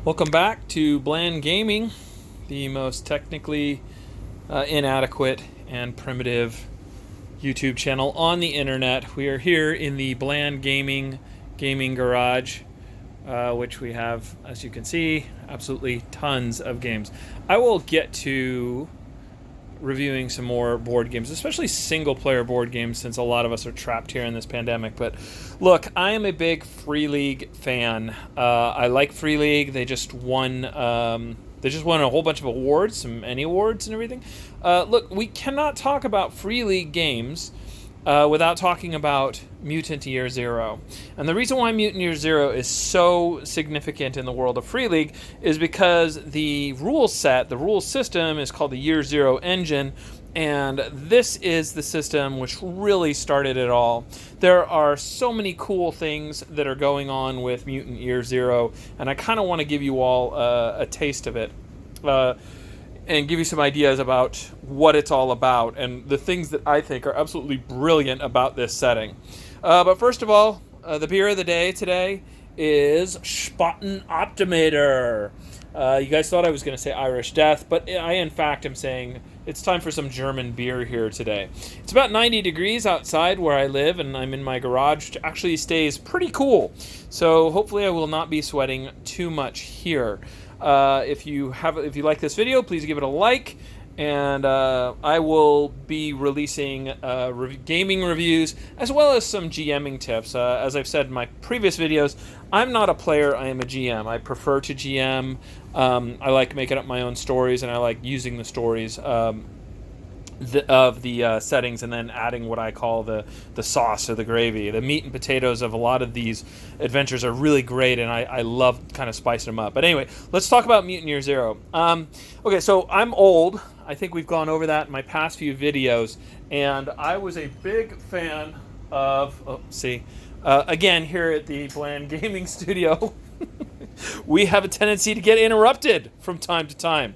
Welcome back to Bland Gaming, the most technically inadequate and primitive YouTube channel on the internet. We are here in the Bland Gaming Garage, which we have, as you can see, absolutely tons of games. I will get to reviewing some more board games, especially single-player board games, since a lot of us are trapped here in this pandemic. But look, I am a big Free League fan. I like Free League. They just won. They just won a whole bunch of awards, some Emmy awards and everything. Look, we cannot talk about Free League games without talking about Mutant Year Zero. And the reason why Mutant Year Zero is so significant in the world of Free League is because the rule set, the rule system, is called the Year Zero engine, and this is the system which really started it all. There are so many cool things that are going on with Mutant Year Zero, and I kind of want to give you all a taste of it. And give you some ideas about what it's all about and the things that I think are absolutely brilliant about this setting. But first of all, the beer of the day today is Spaten Optimator. You guys thought I was going to say Irish Death, but I in fact am saying it's time for some German beer here today. It's about 90 degrees outside where I live, and I'm in my garage, which actually stays pretty cool. So hopefully I will not be sweating too much here. If you like this video, please give it a like, and I will be releasing gaming reviews as well as some GMing tips. As I've said in my previous videos, I'm not a player, I am a GM. I prefer to GM. I like making up my own stories, and I like using the stories of the settings and then adding what I call the sauce or the gravy. The meat and potatoes of a lot of these adventures are really great, and I love kind of spicing them up. But anyway, let's talk about Mutant Year Zero. Okay, so I'm old. I think we've gone over that in my past few videos, and I was a big fan of, again, here at the Bland Gaming Studio, we have a tendency to get interrupted from time to time.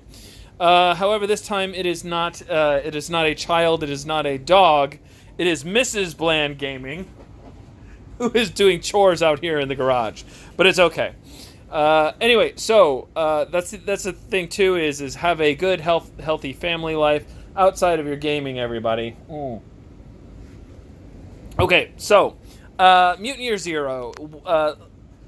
However, this time it is not a child, it is not a dog, it is Mrs. Bland Gaming, who is doing chores out here in the garage. But it's okay. Anyway, so that's the thing too, is have a good healthy family life outside of your gaming, everybody. Okay, so Mutant Year Zero.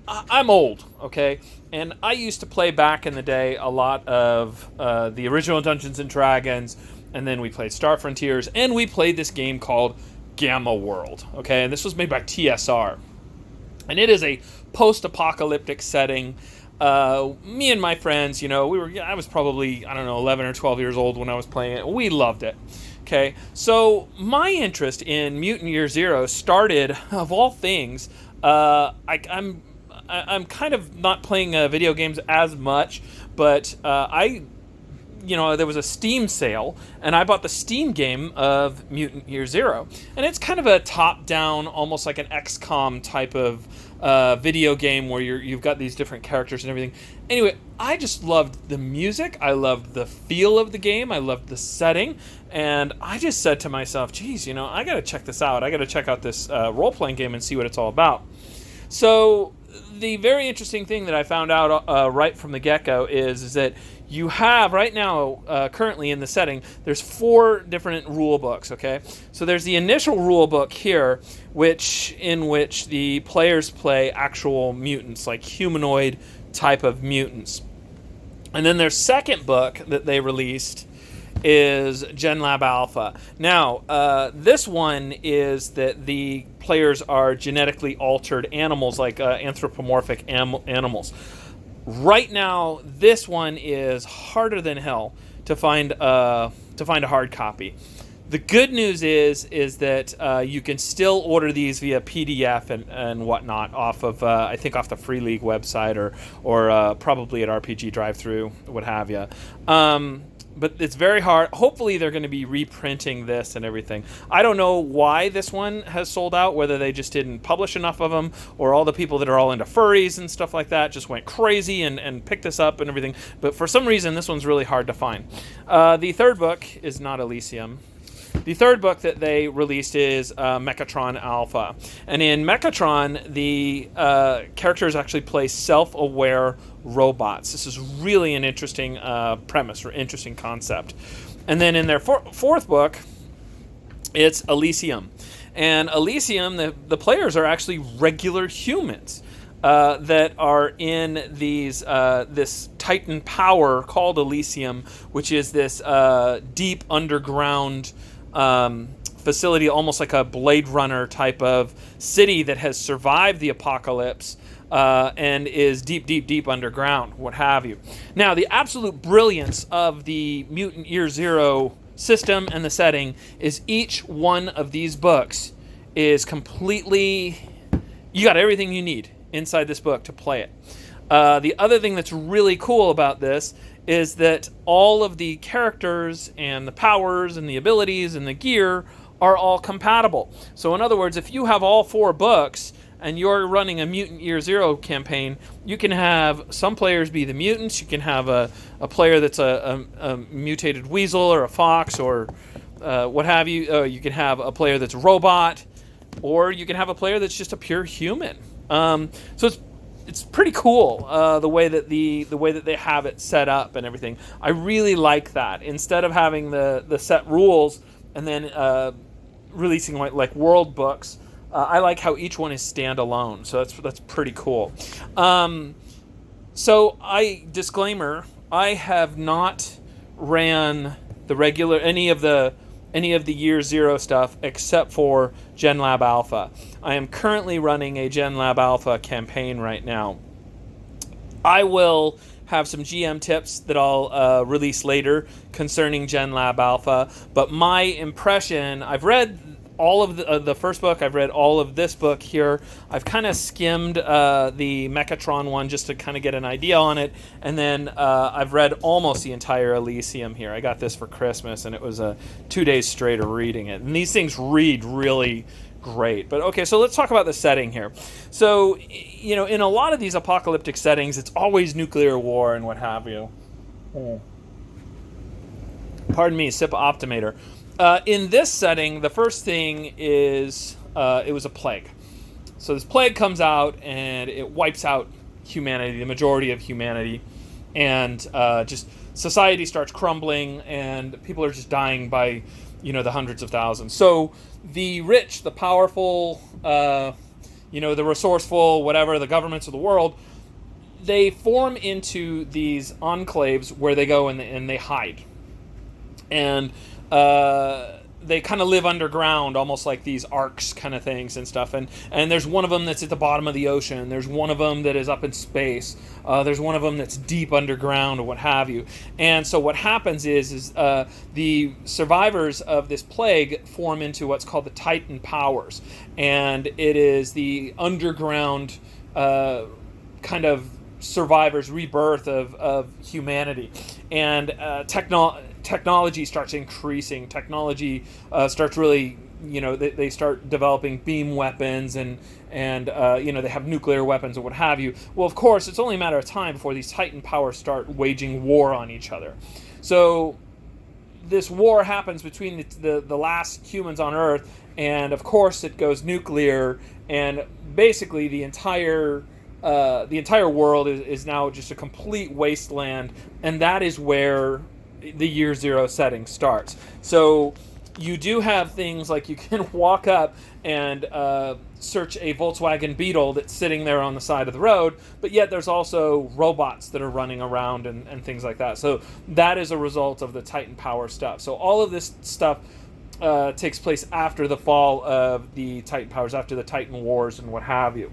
I'm old, okay? And I used to play back in the day a lot of the original Dungeons & Dragons, and then we played Star Frontiers, and we played this game called Gamma World, okay? And this was made by TSR. And it is a post-apocalyptic setting. Me and my friends, I was probably, 11 or 12 years old when I was playing it. We loved it. Okay, so my interest in Mutant Year Zero started, of all things, I'm kind of not playing video games as much, but there was a Steam sale, and I bought the Steam game of Mutant Year Zero. And it's kind of a top-down, almost like an XCOM type of video game where you've got these different characters and everything. Anyway, I just loved the music, I loved the feel of the game, I loved the setting, and I just said to myself, geez, I gotta check this out. I gotta check out this role-playing game and see what it's all about. So the very interesting thing that I found out right from the get-go is that you have right now, currently in the setting, there's 4 different rule books, okay? So there's the initial rule book here, in which the players play actual mutants, like humanoid type of mutants. And then their second book that they released is GenLab Alpha. Now, this one is that the players are genetically altered animals, like anthropomorphic animals. Right now, this one is harder than hell to find a hard copy. The good news is that you can still order these via PDF and whatnot off of I think off the Free League website or probably at RPG Drive-Thru, what have you. But it's very hard. Hopefully they're going to be reprinting this and everything. I don't know why this one has sold out, whether they just didn't publish enough of them, or all the people that are all into furries and stuff like that just went crazy and picked this up and everything. But for some reason, this one's really hard to find. The third book is not Elysium. The third book that they released is Mechatron Alpha. And in Mechatron, the characters actually play self-aware robots. This is really an interesting premise or interesting concept. And then in their fourth book, it's Elysium. And Elysium, the players are actually regular humans that are in this Titan power called Elysium, which is this deep underground facility, almost like a Blade Runner type of city that has survived the apocalypse and is deep underground, what have you. Now, the absolute brilliance of the Mutant Year Zero system and the setting is each one of these books is completely... You got everything you need inside this book to play it. The other thing that's really cool about this is that all of the characters and the powers and the abilities and the gear are all compatible. So in other words, if you have all 4 books and you're running a Mutant Year Zero campaign, you can have some players be the mutants, you can have a player that's a mutated weasel or a fox or what have you. You can have a player that's a robot, or you can have a player that's just a pure human. So it's pretty cool the way that they have it set up and everything. I really like that. Instead of having the set rules and then releasing like world books, I like how each one is standalone. So that's pretty cool. So disclaimer, I have not ran any of the Year Zero stuff except for Gen Lab Alpha. I am currently running a Gen Lab Alpha campaign right now. I will have some GM tips that I'll release later concerning Gen Lab Alpha, but my impression, I've read all of the first book, I've read all of this book here. I've kind of skimmed the Mechatron one just to kind of get an idea on it, and then I've read almost the entire Elysium here. I got this for Christmas, and it was 2 days straight of reading it. And these things read really great. But okay, so let's talk about the setting here. So, in a lot of these apocalyptic settings, it's always nuclear war and what have you. Pardon me, sip optimator. In this setting, the first thing is it was a plague. So this plague comes out and it wipes out humanity, the majority of humanity, and just society starts crumbling and people are just dying by, the hundreds of thousands. So the rich, the powerful, the resourceful, whatever, the governments of the world, they form into these enclaves where they go and they hide. And they kind of live underground, almost like these arcs kind of things and stuff. And there's one of them that's at the bottom of the ocean. There's one of them that is up in space. There's one of them that's deep underground or what have you. And so what happens is the survivors of this plague form into what's called the Titan powers. And it is the underground kind of survivors, rebirth of humanity. And technology starts increasing. Technology starts really, they start developing beam weapons and they have nuclear weapons or what have you. Well, of course, it's only a matter of time before these Titan powers start waging war on each other. So this war happens between the last humans on Earth, and of course it goes nuclear, and basically the entire world is now just a complete wasteland, and that is where the Year Zero setting starts. So you do have things like you can walk up and search a Volkswagen Beetle that's sitting there on the side of the road, but yet there's also robots that are running around and things like that. So that is a result of the Titan power stuff. So all of this stuff takes place after the fall of the Titan powers, after the Titan wars and what have you.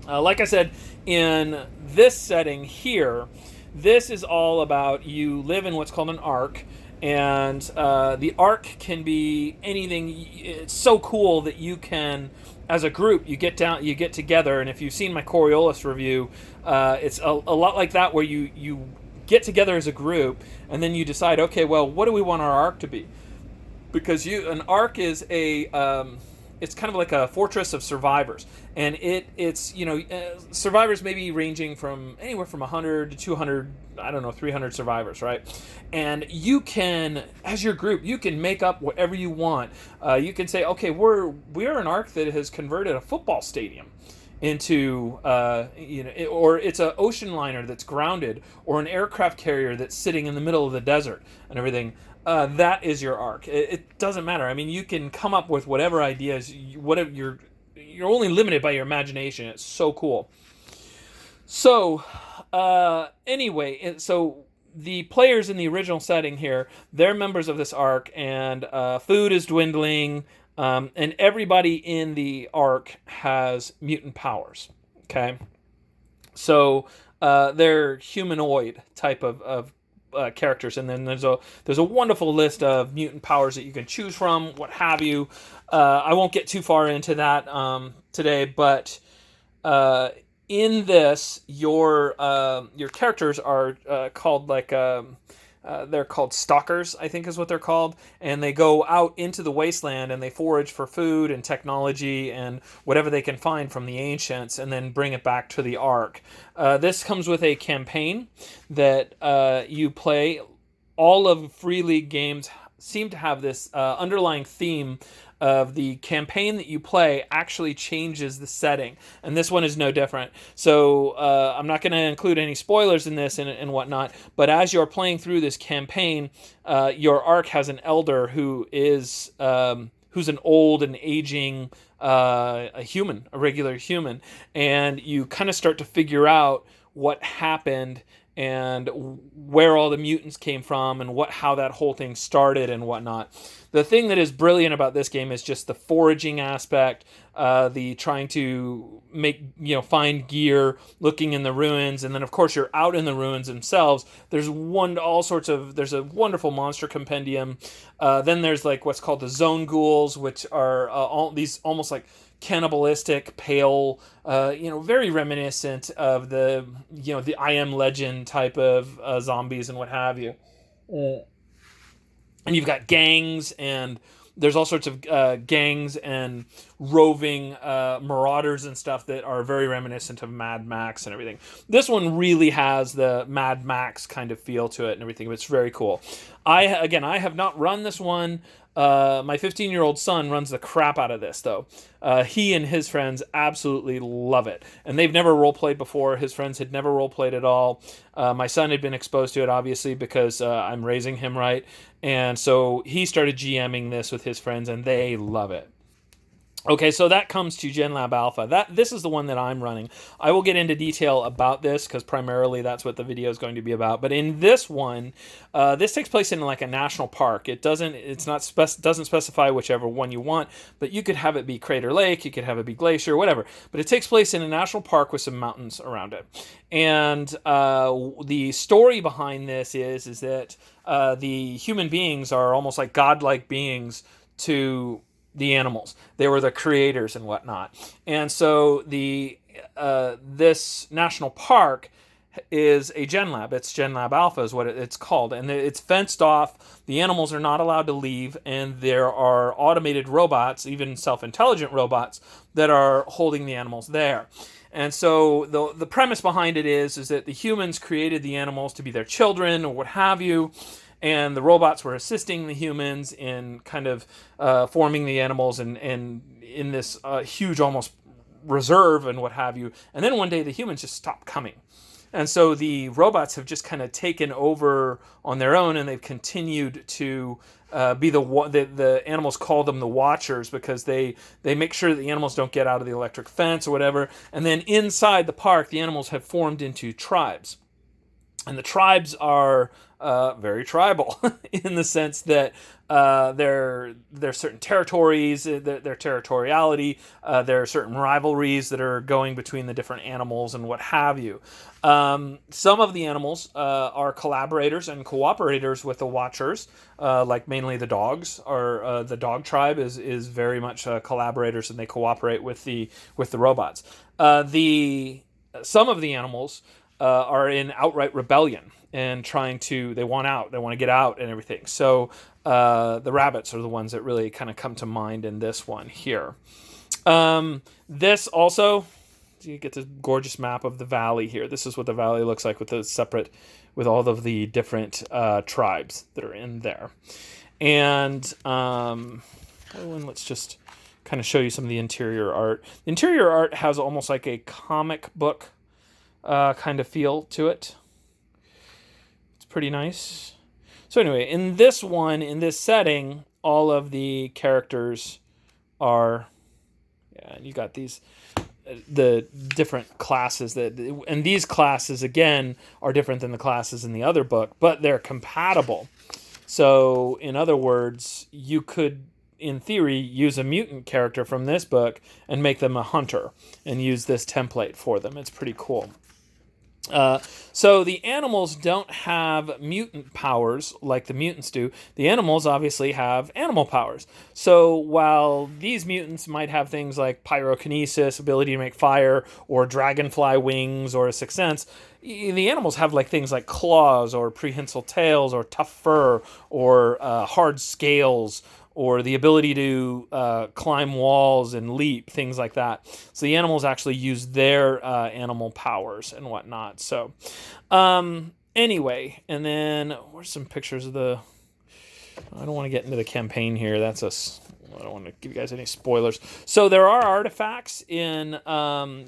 Like I said, in this setting here, this is all about you live in what's called an arc, and the arc can be anything. It's so cool that you can, as a group, you get together, and if you've seen my Coriolis review, it's a lot like that, where you get together as a group, and then you decide, okay, well, what do we want our arc to be? Because an arc is it's kind of like a fortress of survivors, and it's survivors maybe ranging from anywhere from 100 to 200, I don't know, 300 survivors, right? And you can, as your group, you can make up whatever you want. You can say, okay, we're an arc that has converted a football stadium into or it's an ocean liner that's grounded, or an aircraft carrier that's sitting in the middle of the desert and everything. That is your arc. It doesn't matter. I mean, you can come up with whatever ideas. Whatever you're only limited by your imagination. It's so cool. So anyway, so the players in the original setting here, they're members of this arc, and food is dwindling. And everybody in the arc has mutant powers. Okay, so they're humanoid type of characters, and then there's a wonderful list of mutant powers that you can choose from, what have you. I won't get too far into that today, but in this, your characters are called they're called stalkers, I think is what they're called, and they go out into the wasteland and they forage for food and technology and whatever they can find from the ancients, and then bring it back to the Ark. This comes with a campaign that you play. All of Free League games seem to have this underlying theme of the campaign that you play actually changes the setting, and this one is no different. So I'm not going to include any spoilers in this and whatnot, but as you're playing through this campaign, your arc has an elder who is who's an old and aging a regular human, and you kind of start to figure out what happened and where all the mutants came from and how that whole thing started and whatnot. The thing that is brilliant about this game is just the foraging aspect, the trying to find gear, looking in the ruins, and then of course you're out in the ruins themselves. There's a wonderful monster compendium. Then there's like what's called the zone ghouls, which are all these almost like cannibalistic, pale, very reminiscent of the I Am Legend type of zombies and what have you. And you've got gangs, and there's all sorts of gangs and roving marauders and stuff that are very reminiscent of Mad Max and everything. This one really has the Mad Max kind of feel to it and everything, but it's very cool. I have not run this one. My 15-year-old son runs the crap out of this, though. He and his friends absolutely love it. And they've never role-played before. His friends had never role-played at all. My son had been exposed to it, obviously, because I'm raising him right. And so he started GMing this with his friends, and they love it. Okay, so that comes to GenLab Alpha. This is the one that I'm running. I will get into detail about this because primarily that's what the video is going to be about. But in this one, this takes place in like a national park. Doesn't specify whichever one you want, but you could have it be Crater Lake, you could have it be Glacier, whatever. But it takes place in a national park with some mountains around it. And the story behind this is that the human beings are almost like godlike beings to the animals. They were the creators and whatnot. And so this national park is a Gen Lab. It's Gen Lab Alpha is what it's called. And it's fenced off. The animals are not allowed to leave. And there are automated robots, even self-intelligent robots, that are holding the animals there. And so the premise behind it is that the humans created the animals to be their children or what have you. And the robots were assisting the humans in kind of forming the animals and in this huge almost reserve and what have you. And then one day the humans just stopped coming. And so the robots have just kind of taken over on their own, and they've continued to be the animals call them the Watchers because they make sure that the animals don't get out of the electric fence or whatever. And then inside the park, the animals have formed into tribes. And the tribes are very tribal in the sense that there are certain territories, their territoriality, there are certain rivalries that are going between the different animals and what have you. Some of the animals are collaborators and cooperators with the Watchers, like mainly the dogs. Or the dog tribe is very much collaborators, and they cooperate with the robots. Some of the animals are in outright rebellion and they want to get out and everything. So The rabbits are the ones that really kind of come to mind in this one here. This also, you get this gorgeous map of the valley here. This is what the valley looks like with all of the different tribes that are in there. And let's just kind of show you some of the interior art. The interior art has almost like a comic book kind of feel to it. It's pretty nice. So anyway, in this setting, all of the characters are, and you got the different classes and these classes again are different than the classes in the other book, but they're compatible. So in other words, you could, in theory, use a mutant character from this book and make them a hunter and use this template for them. It's pretty cool. So the animals don't have mutant powers like the mutants do. The animals obviously have animal powers. So while these mutants might have things like pyrokinesis, ability to make fire, or dragonfly wings, or a sixth sense, the animals have like things like claws, or prehensile tails, or tough fur, or hard scales, or the ability to climb walls and leap, things like that. So the animals actually use their animal powers and whatnot. So anyway, and then where's some pictures of the... I don't want to get into the campaign here. I don't want to give you guys any spoilers. So there are artifacts in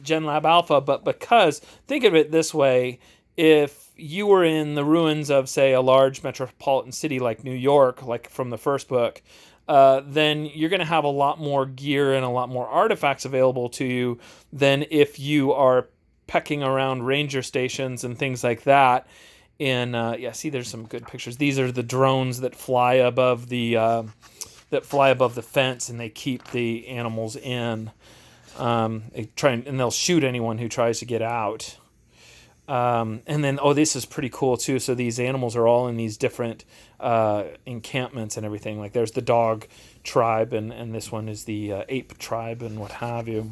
Gen Lab Alpha, but because, think of it this way, if you were in the ruins of, say, a large metropolitan city like New York, like from the first book, then you're going to have a lot more gear and a lot more artifacts available to you than if you are pecking around ranger stations and things like that. And see, there's some good pictures. These are the drones that fly above the fence, and they keep the animals in. They try and they'll shoot anyone who tries to get out. And then, this is pretty cool too. So these animals are all in these different encampments and everything. Like there's the dog tribe, and this one is the ape tribe and what have you.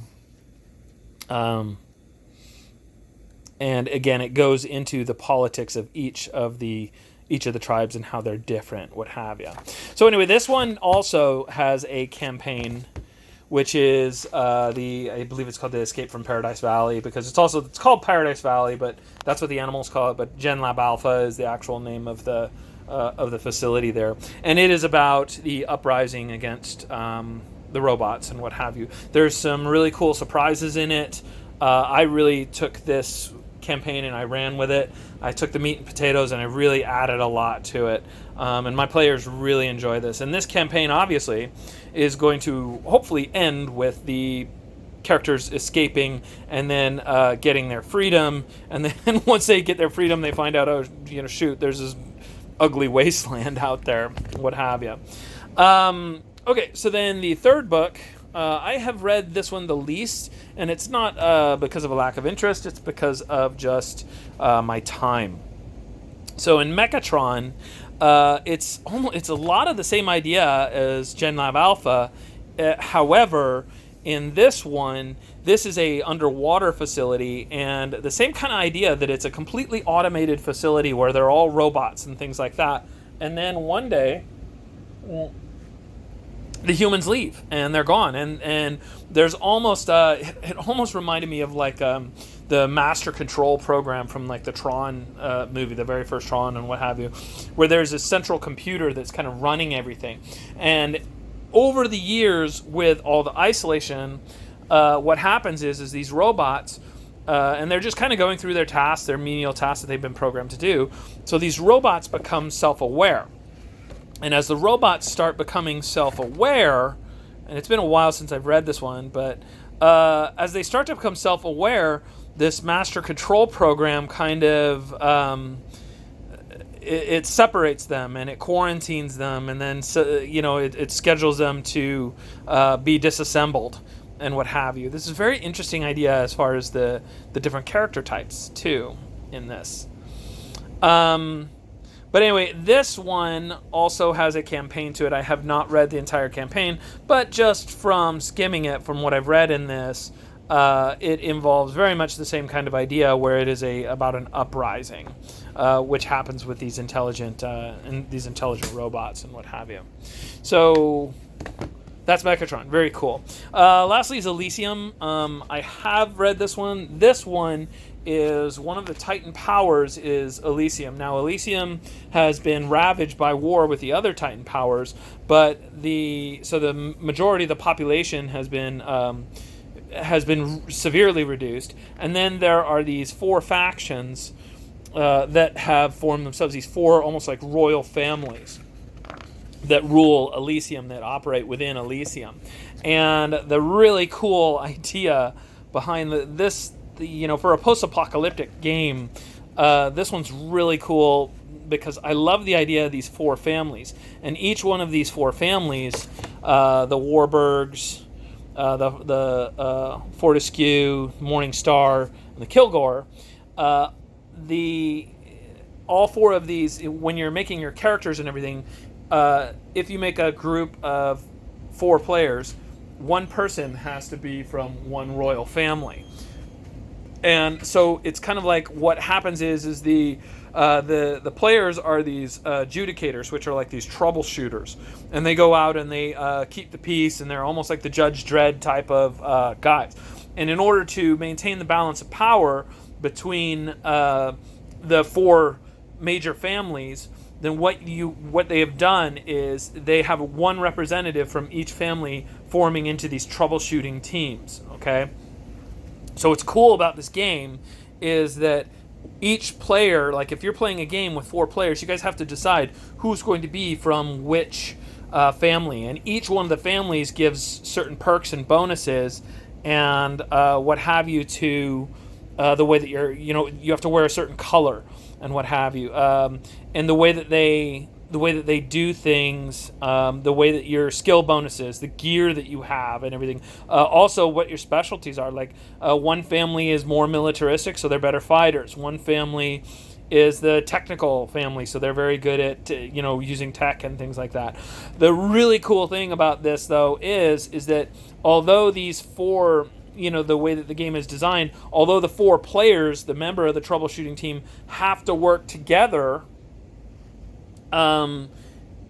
And again, it goes into the politics of each of the tribes and how they're different, what have you. So anyway, this one also has a campaign, which is I believe it's called the Escape from Paradise Valley, because it's called Paradise Valley, but that's what the animals call it. But Gen Lab Alpha is the actual name of the facility there, and it is about the uprising against the robots and what have you. There's some really cool surprises in it. I really took this campaign and I ran with it. I took the meat and potatoes and I really added a lot to it, and my players really enjoy this. And this campaign obviously is going to hopefully end with the characters escaping and then getting their freedom, and then once they get their freedom they find out, there's this ugly wasteland out there, what have you. Okay, so then the third book, I have read this one the least, and it's not because of a lack of interest, it's because of just my time. So in Mechatron, it's a lot of the same idea as Gen Lab Alpha. However, in this one, this is a underwater facility, and the same kind of idea that it's a completely automated facility where they're all robots and things like that. And then one day, the humans leave and they're gone, and there's almost it almost reminded me of like the master control program from like the Tron movie, the very first Tron and what have you, where there's a central computer that's kind of running everything. And over the years, with all the isolation, what happens is these robots, and they're just kind of going through their tasks, their menial tasks that they've been programmed to do. So these robots become self-aware. And as the robots start becoming self-aware, and it's been a while since I've read this one, but as they start to become self-aware, this master control program kind of it separates them and it quarantines them, and then it schedules them to be disassembled and what have you. This is a very interesting idea as far as the different character types too in this. But anyway, this one also has a campaign to it. I have not read the entire campaign, but just from skimming it, from what I've read in this, it involves very much the same kind of idea, where it is about an uprising, which happens with these intelligent robots and what have you. So that's Mechatron. Very cool. Lastly is Elysium. I have read this one. This one is one of the Titan powers is Elysium. Now, Elysium has been ravaged by war with the other Titan powers, but the majority of the population has been severely reduced. And then there are these 4 factions that have formed themselves, these 4 almost like royal families that rule Elysium, that operate within Elysium. And the really cool idea behind this, for a post-apocalyptic game, this one's really cool because I love the idea of these 4 families. And each one of these 4 families, the Warburgs, the Fortescue, Morning Star, and the Kilgore, all 4 of these, when you're making your characters and everything, if you make a group of 4 players, one person has to be from one royal family. And so it's kind of like what happens is the players are these Judicators, which are like these troubleshooters, and they go out and they keep the peace, and they're almost like the Judge Dredd type of guys. And in order to maintain the balance of power between the 4 major families, then what they have done is they have one representative from each family forming into these troubleshooting teams. Okay. So what's cool about this game is that each player, like if you're playing a game with 4 players, you guys have to decide who's going to be from which family. And each one of the families gives certain perks and bonuses and what have you to the way that you have to wear a certain color and what have you. And the way that they do things, the way that your skill bonuses, the gear that you have and everything. Also what your specialties are. Like one family is more militaristic, so they're better fighters. One family is the technical family, so they're very good at using tech and things like that. The really cool thing about this, though, is that although these 4, the way that the game is designed, although the 4 players, the member of the troubleshooting team, have to work together,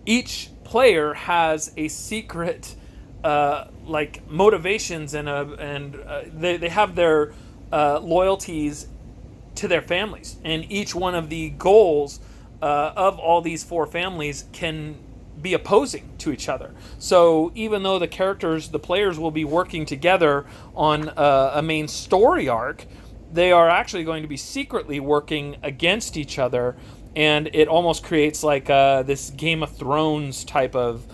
each player has a secret motivations and they have their loyalties to their families, and each one of the goals of all these 4 families can be opposing to each other. So even though the players will be working together on a main story arc, they are actually going to be secretly working against each other, and it almost creates like this Game of Thrones type of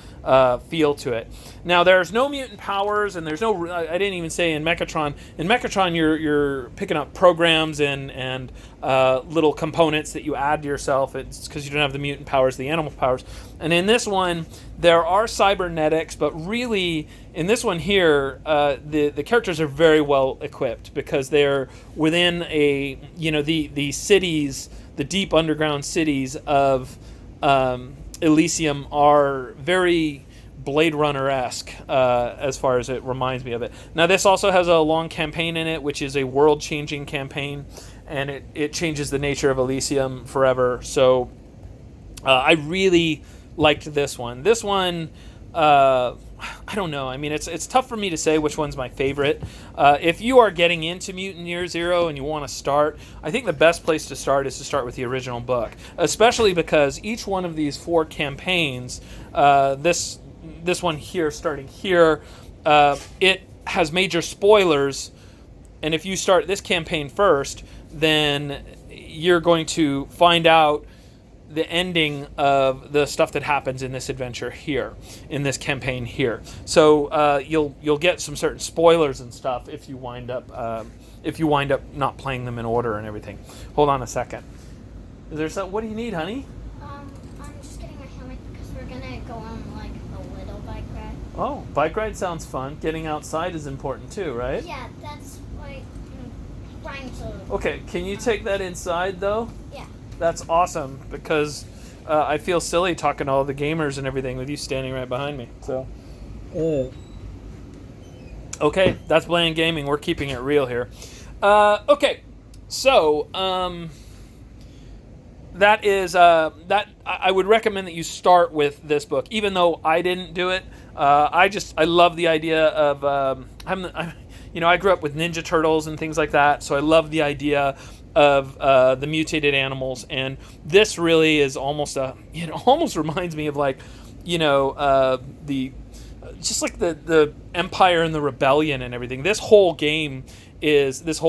feel to it. Now, there's no mutant powers, and there's no. I didn't even say in Mechatron. In Mechatron, you're picking up programs and little components that you add to yourself. It's because you don't have the mutant powers, the animal powers. And in this one, there are cybernetics, but really, in this one here, the characters are very well equipped because they're within the cities, the deep underground cities of Elysium are very Blade Runner-esque as far as it reminds me of it. Now, this also has a long campaign in it, which is a world-changing campaign, and it changes the nature of Elysium forever. So I really liked this one. This one, I don't know. I mean, it's tough for me to say which one's my favorite. If you are getting into Mutant Year Zero and you want to start, I think the best place to start is to start with the original book, especially because each one of these 4 campaigns, this one here, starting here, it has major spoilers, and if you start this campaign first, then you're going to find out the ending of the stuff that happens in this adventure here, in this campaign here. So you'll get some certain spoilers and stuff if you wind up not playing them in order and everything. Hold on a second. Is there some? What do you need, honey? I'm just getting a helmet because we're gonna go on like a little bike ride. Oh, bike ride sounds fun. Getting outside is important too, right? Yeah, that's why rhymes. Okay, can you take that inside though? Yeah. That's awesome because I feel silly talking to all the gamers and everything with you standing right behind me. So, Okay, that's Bland Gaming. We're keeping it real here. Okay, so that is that I would recommend that you start with this book, even though I didn't do it. I love the idea of I grew up with Ninja Turtles and things like that, so I love the idea of the mutated animals, and this really is almost almost reminds me of like the just like the Empire and the Rebellion and everything. This whole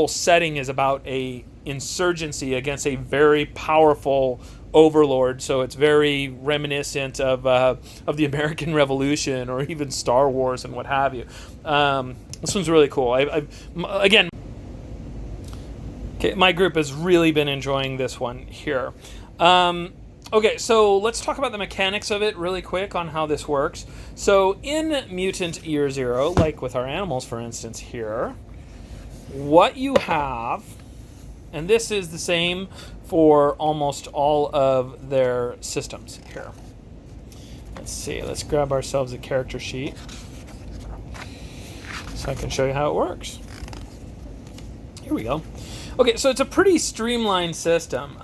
setting is about a insurgency against a very powerful overlord. So it's very reminiscent of the American Revolution or even Star Wars and what have you. This one's really cool. Again, okay, my group has really been enjoying this one here. Okay, so let's talk about the mechanics of it really quick on how this works. So in Mutant Year Zero, like with our animals, for instance, here, what you have, and this is the same for almost all of their systems here. Let's see, let's grab ourselves a character sheet so I can show you how it works. Here we go. Okay, so it's a pretty streamlined system.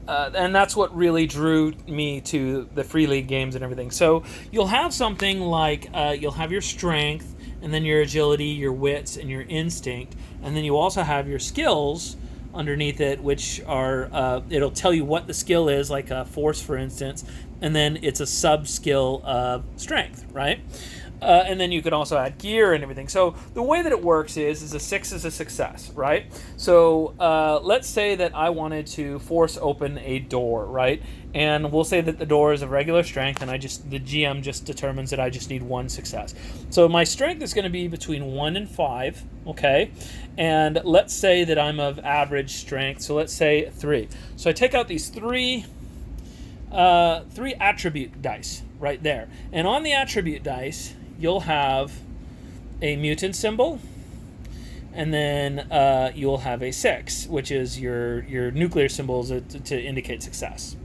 And that's what really drew me to the Free League games and everything. So you'll have something like, you'll have your strength, and then your agility, your wits, and your instinct. And then you also have your skills underneath it, which are, it'll tell you what the skill is, like force, for instance. And then it's a sub-skill of strength, right? And then you can also add gear and everything. So the way that it works is a 6 is a success, right? So let's say that I wanted to force open a door, right? And we'll say that the door is of regular strength, and the GM just determines that I just need 1 success. So my strength is going to be between 1 and 5, okay? And let's say that I'm of average strength, so let's say 3. So I take out these three attribute dice right there. And on the attribute dice, you'll have a mutant symbol, and then you'll have a 6, which is your nuclear symbols to indicate success.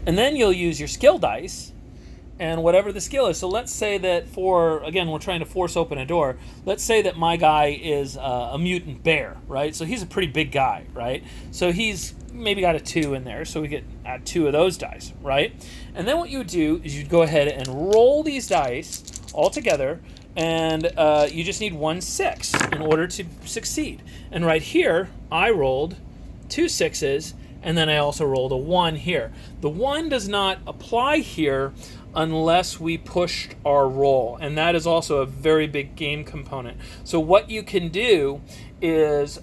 And then you'll use your skill dice, and whatever the skill is. So let's say that again, we're trying to force open a door. Let's say that my guy is a mutant bear, right? So he's a pretty big guy, right? So he's maybe got a 2 in there, so we could add 2 of those dice, right? And then what you would do is you'd go ahead and roll these dice all together, and you just need 1 6 in order to succeed. And right here, I rolled 2 6s, and then I also rolled a 1 here. The 1 does not apply here unless we pushed our roll, and that is also a very big game component. So what you can do is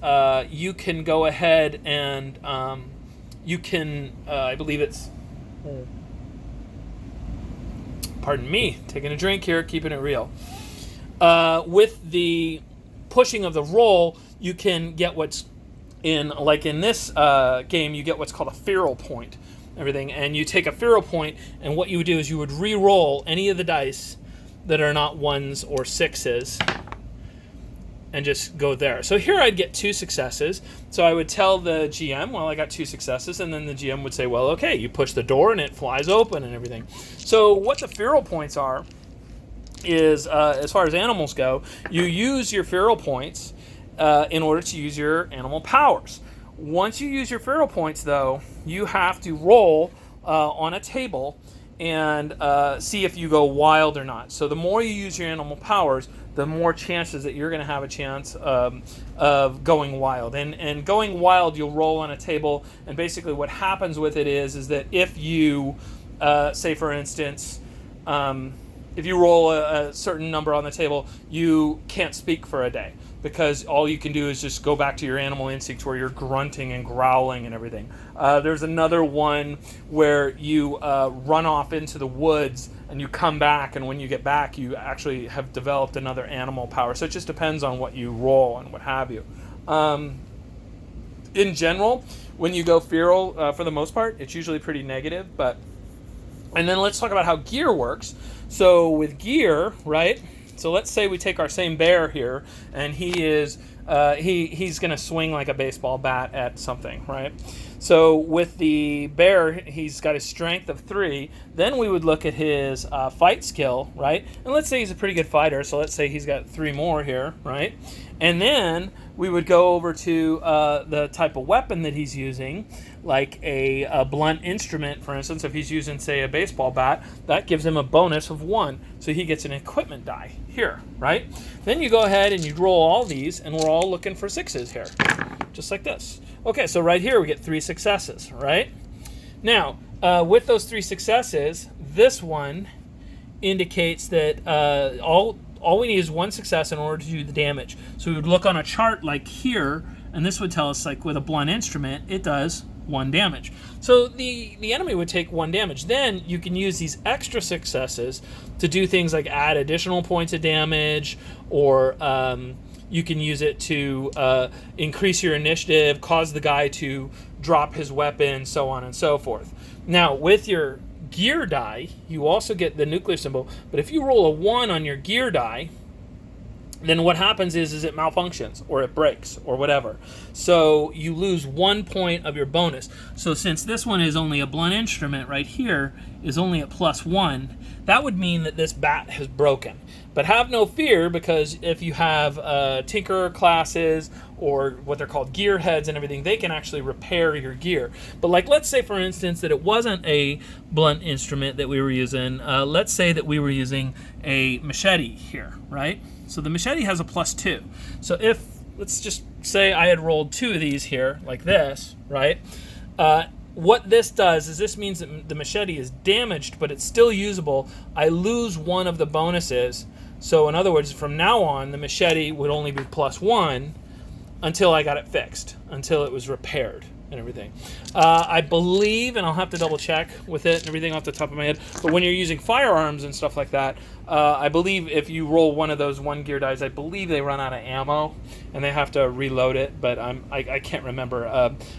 you can go ahead and you can, I believe it's, pardon me, taking a drink here, keeping it real. With the pushing of the roll, you can get what's in this game, you get what's called a feral point. Everything, and you take a feral point, and what you would do is you would re-roll any of the dice that are not 1s or 6s and just go there. So here I'd get 2 successes, so I would tell the GM, well, I got 2 successes, and then the GM would say, well, okay, you push the door and it flies open and everything. So what the feral points are is, as far as animals go, you use your feral points in order to use your animal powers. Once you use your feral points, though, you have to roll on a table and see if you go wild or not. So the more you use your animal powers, the more chances that you're going to have a chance of going wild. And going wild, you'll roll on a table, and basically what happens with it is that if you, say for instance, if you roll a certain number on the table, you can't speak for a day, because all you can do is just go back to your animal instincts where you're grunting and growling and everything. There's another one where you run off into the woods and you come back, and when you get back, you actually have developed another animal power. So it just depends on what you roll and what have you. In general, when you go feral, for the most part, it's usually pretty negative. And then let's talk about how gear works. So with gear, right? So let's say we take our same bear here, and he is he's going to swing like a baseball bat at something, right? So with the bear, he's got his strength of 3. Then we would look at his fight skill, right? And let's say he's a pretty good fighter, so let's say he's got 3 more here, right? And then we would go over to the type of weapon that he's using, like a blunt instrument, for instance. If he's using, say, a baseball bat, that gives him a bonus of 1. So he gets an equipment die here, right? Then you go ahead and you roll all these, and we're all looking for 6s here, just like this. Okay, so right here we get 3 successes, right? Now, with those 3 successes, this one indicates that all we need is 1 success in order to do the damage. So we would look on a chart like here, and this would tell us, like, with a blunt instrument, it does 1 damage. So the enemy would take 1 damage. Then you can use these extra successes to do things like add additional points of damage, or you can use it to increase your initiative, cause the guy to drop his weapon, so on and so forth. Now, with your gear die, you also get the nuclear symbol, but if you roll a 1 on your gear die, then what happens is it malfunctions, or it breaks, or whatever. So you lose 1 point of your bonus. So since this one is only a blunt instrument right here, is only at +1, that would mean that this bat has broken. But have no fear, because if you have Tinkerer classes, or what they're called gearheads and everything, they can actually repair your gear. But like, let's say, for instance, that it wasn't a blunt instrument that we were using. Let's say that we were using a machete here, right? So the machete has a +2. So if, let's just say I had rolled 2 of these here, like this, right? What this does is this means that the machete is damaged, but it's still usable. I lose 1 of the bonuses. So in other words, from now on, the machete would only be +1 until I got it fixed, until it was repaired and everything. I believe, and I'll have to double check with it and everything off the top of my head, but when you're using firearms and stuff like that, I believe if you roll 1 of those 1 gear dice, I believe they run out of ammo and they have to reload it, but I can't remember.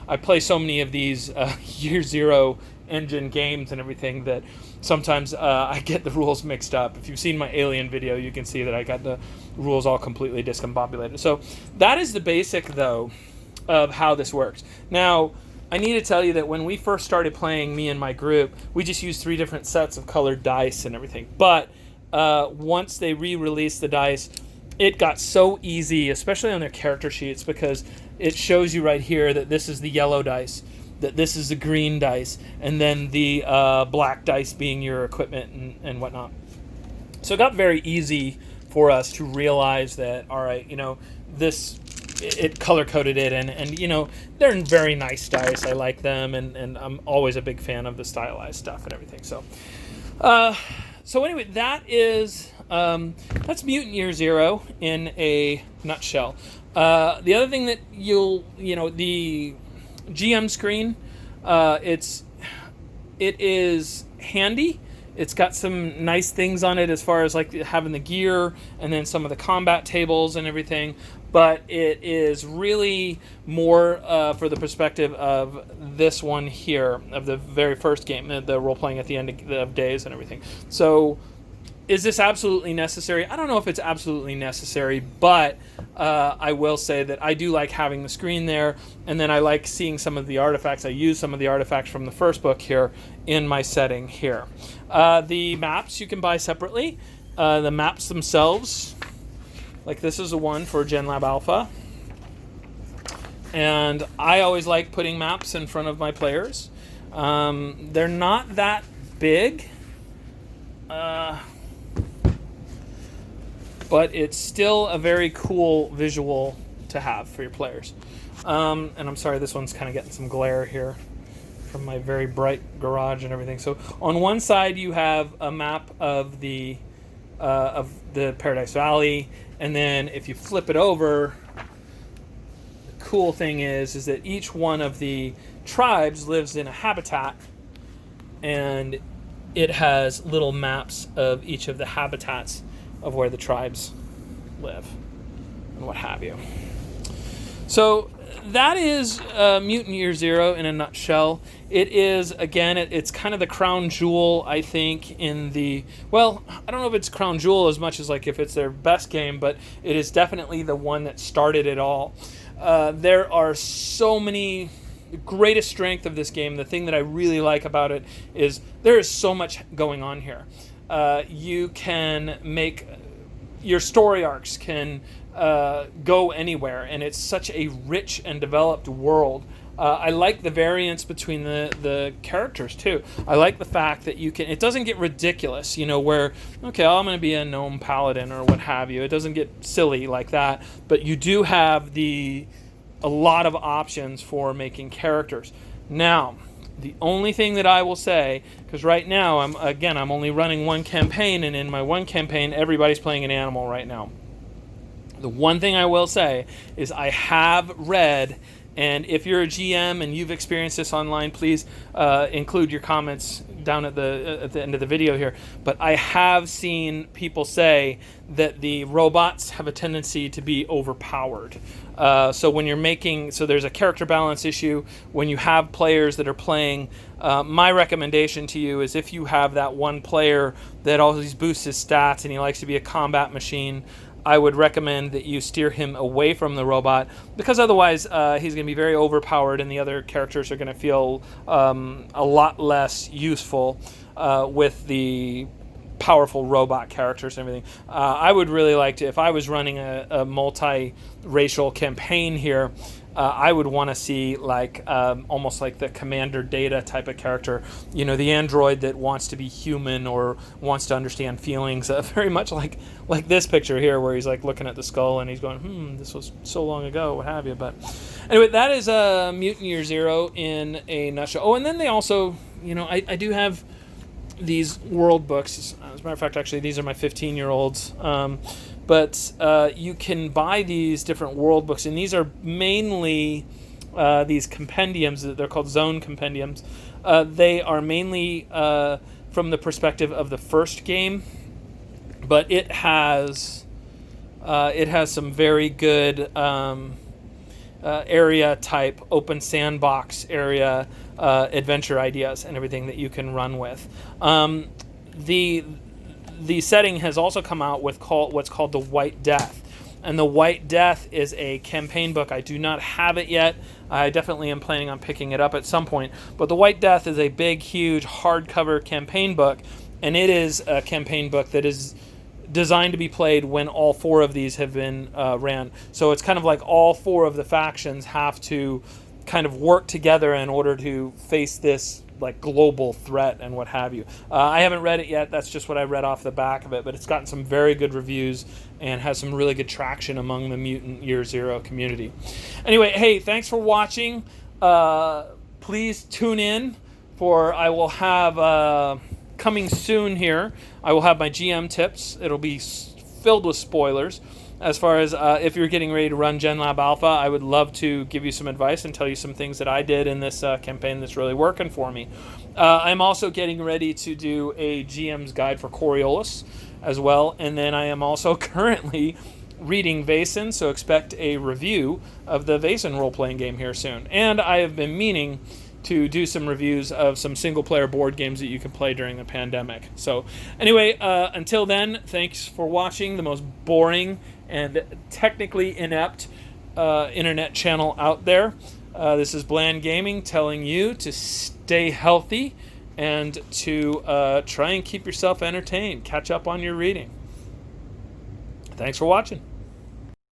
I play so many of these Year Zero engine games and everything that sometimes I get the rules mixed up. If you've seen my Alien video, you can see that I got the rules all completely discombobulated. So that is the basic, though, of how this works. Now, I need to tell you that when we first started playing, me and my group, we just used 3 different sets of colored dice and everything. But once they re-released the dice, it got so easy, especially on their character sheets, because it shows you right here that this is the yellow dice, that this is the green dice, and then the black dice being your equipment and whatnot. So it got very easy for us to realize that, all right, you know, it color-coded it, and you know, they're very nice dice. I like them, and I'm always a big fan of the stylized stuff and everything. So anyway, that is that's Mutant Year Zero in a nutshell. The other thing that the GM screen, it is handy. It's got some nice things on it as far as like having the gear and then some of the combat tables and everything, but it is really more for the perspective of this one here, of the very first game, the role-playing at the end of days and everything. So is this absolutely necessary? I don't know if it's absolutely necessary, but I will say that I do like having the screen there, and then I like seeing some of the artifacts. I use some of the artifacts from the first book here in my setting here. The maps you can buy separately. The maps themselves, like this is the one for GenLab Alpha, and I always like putting maps in front of my players. They're not that big, but it's still a very cool visual to have for your players. And I'm sorry, this one's kind of getting some glare here from my very bright garage and everything. So on one side you have a map of the Paradise Valley, and then if you flip it over, the cool thing is that each one of the tribes lives in a habitat, and it has little maps of each of the habitats of where the tribes live and what have you. So that is Mutant Year Zero in a nutshell. It is, again, it's kind of the crown jewel, I think, in the... Well, I don't know if it's crown jewel as much as like if it's their best game, but it is definitely the one that started it all. There are so many... The greatest strength of this game, the thing that I really like about it, is there is so much going on here. You can make... Your story arcs can go anywhere, and it's such a rich and developed world. I like the variance between the characters too. I like the fact that you can... It doesn't get ridiculous, where, okay, I'm going to be a gnome paladin or what have you. It doesn't get silly like that, but you do have a lot of options for making characters. Now, the only thing that I will say, because right now I'm only running one campaign, and in my one campaign everybody's playing an animal right now. The one thing I will say is I have read, and if you're a GM and you've experienced this online, please include your comments down at the end of the video here. But I have seen people say that the robots have a tendency to be overpowered. So when you're making... So there's a character balance issue. When you have players that are playing, my recommendation to you is if you have that one player that always boosts his stats and he likes to be a combat machine, I would recommend that you steer him away from the robot, because otherwise he's going to be very overpowered and the other characters are going to feel a lot less useful with the powerful robot characters and everything. I would really like to, if I was running a multi-racial campaign here, I would want to see like almost like the Commander Data type of character, the android that wants to be human or wants to understand feelings, very much like this picture here where he's like looking at the skull and he's going, this was so long ago, what have you. But anyway, that is Mutant Year Zero in a nutshell. Oh, and then they also, I do have these world books. As a matter of fact, actually, these are my 15-year-olds. But you can buy these different world books, and these are mainly these compendiums. They're called zone compendiums. They are mainly from the perspective of the first game, but it has some very good area type, open sandbox area adventure ideas and everything that you can run with. The setting has also come out with what's called the White Death. And the White Death is a campaign book. I do not have it yet. I definitely am planning on picking it up at some point. But the White Death is a big, huge, hardcover campaign book. And it is a campaign book that is designed to be played when all four of these have been ran. So it's kind of like all four of the factions have to kind of work together in order to face this like global threat and what have you. I haven't read it yet. That's just what I read off the back of it, but it's gotten some very good reviews and has some really good traction among the Mutant Year Zero community. Anyway, hey, thanks for watching. Please tune in for, I will have, coming soon here, I will have my GM tips. It'll be filled with spoilers. As far as if you're getting ready to run GenLab Alpha, I would love to give you some advice and tell you some things that I did in this campaign that's really working for me. I'm also getting ready to do a GM's Guide for Coriolis as well, and then I am also currently reading Vaesen, so expect a review of the Vaesen role-playing game here soon. And I have been meaning to do some reviews of some single-player board games that you can play during the pandemic. So anyway, until then, thanks for watching the most boring and technically inept internet channel out there. This is Bland Gaming telling you to stay healthy and to try and keep yourself entertained. Catch up on your reading. Thanks for watching.